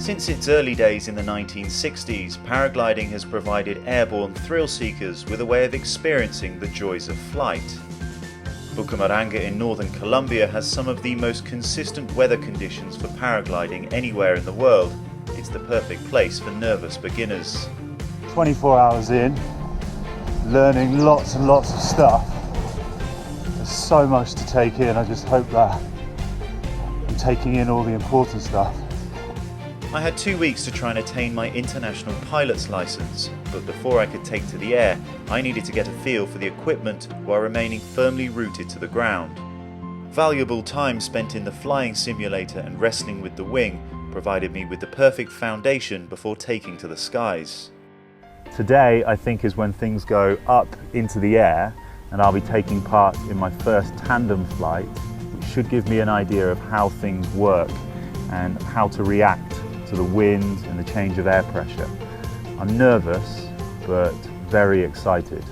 Since its early days in the 1960s, paragliding has provided airborne thrill seekers with a way of experiencing the joys of flight. Bucaramanga in northern Colombia has some of the most consistent weather conditions for paragliding anywhere in the world. It's the perfect place for nervous beginners. 24 hours in, learning lots and lots of stuff. There's so much to take in. I just hope that I'm taking in all the important stuff. I had 2 weeks to try and attain my international pilot's license, but before I could take to the air, I needed to get a feel for the equipment while remaining firmly rooted to the ground. Valuable time spent in the flying simulator and wrestling with the wing provided me with the perfect foundation before taking to the skies. Today, I think, is when things go up into the air, and I'll be taking part in my first tandem flight, which should give me an idea of how things work and how to react to the wind and the change of air pressure. I'm nervous, but very excited.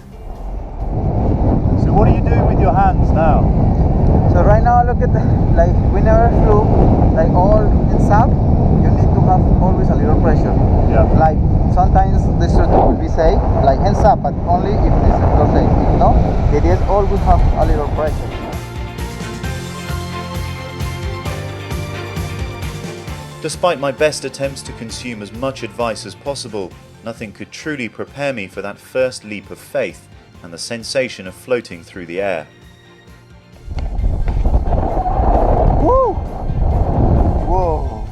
So what are you doing with your hands now? So right now, look at we never flew all in SAP. You need to have always a little pressure. Yeah. Like sometimes the instructor will be safe, like hands up, but only if the instructor safe. If no, it is always have a little pressure. Despite my best attempts to consume as much advice as possible, nothing could truly prepare me for that first leap of faith and the sensation of floating through the air. Woo! Whoa!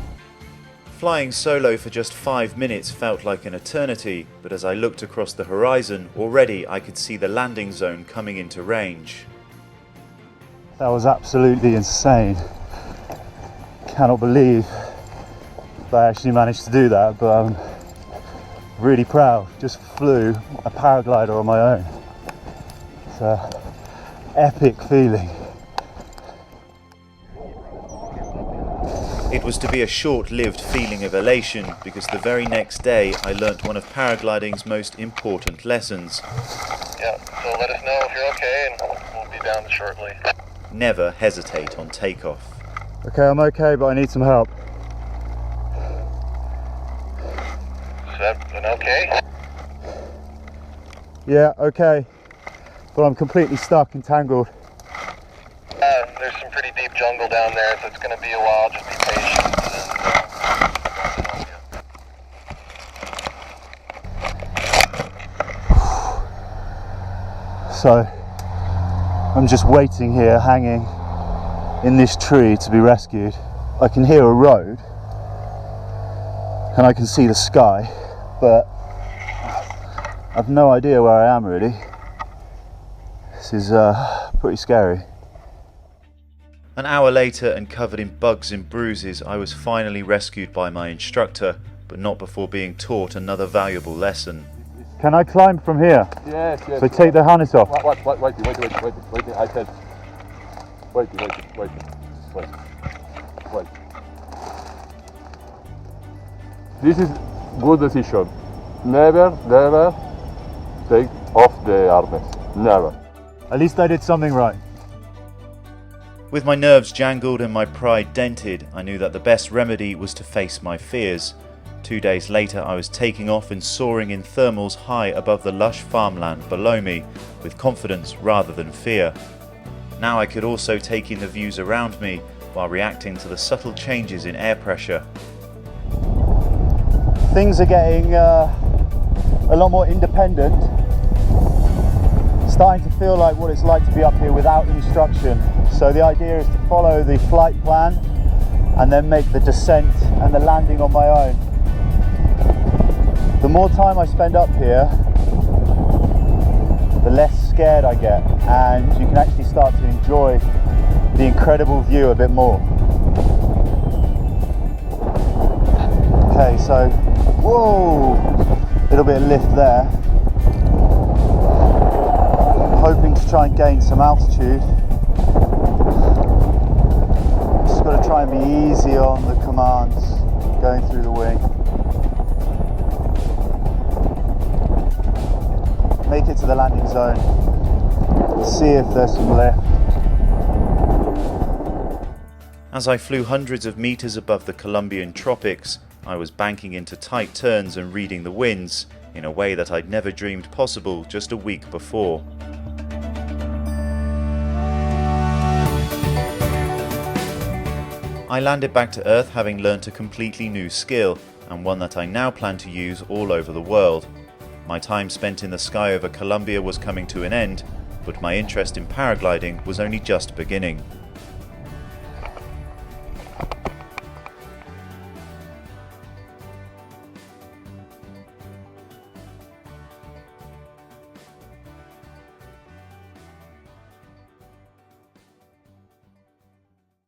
Flying solo for just 5 minutes felt like an eternity, but as I looked across the horizon, already I could see the landing zone coming into range. That was absolutely insane. Cannot believe I actually managed to do that, but I'm really proud. Just flew a paraglider on my own. It's an epic feeling. It was to be a short-lived feeling of elation because the very next day I learnt one of paragliding's most important lessons. Yeah, so let us know if you're okay and we'll be down shortly. Never hesitate on takeoff. Okay, I'm okay, but I need some help. Is that an okay? Yeah, okay, but I'm completely stuck and tangled. There's some pretty deep jungle down there, so it's going to be a while. Just be patient. So I'm just waiting here, hanging in this tree to be rescued. I can hear a road and I can see the sky, but I've no idea where I am really. This is pretty scary. An hour later and covered in bugs and bruises, I was finally rescued by my instructor, but not before being taught another valuable lesson. Can I climb from here? Yes. So take the harness off. Wait, I said, wait. This is good decision. Never take off the harness. Never. At least I did something right. With my nerves jangled and my pride dented, I knew that the best remedy was to face my fears. 2 days later, I was taking off and soaring in thermals high above the lush farmland below me, with confidence rather than fear. Now I could also take in the views around me while reacting to the subtle changes in air pressure. Things are getting a lot more independent. Starting to feel like what it's like to be up here without instruction. So the idea is to follow the flight plan and then make the descent and the landing on my own. The more time I spend up here, the less scared I get, and you can actually start to enjoy the incredible view a bit more. Okay, so, whoa, little bit of lift there. Hoping to try and gain some altitude. Just got to try and be easy on the commands going through the wing. Make it to the landing zone. See if there's some lift. As I flew hundreds of meters above the Colombian tropics, I was banking into tight turns and reading the winds in a way that I'd never dreamed possible just a week before. I landed back to Earth having learnt a completely new skill, and one that I now plan to use all over the world. My time spent in the sky over Colombia was coming to an end, but my interest in paragliding was only just beginning.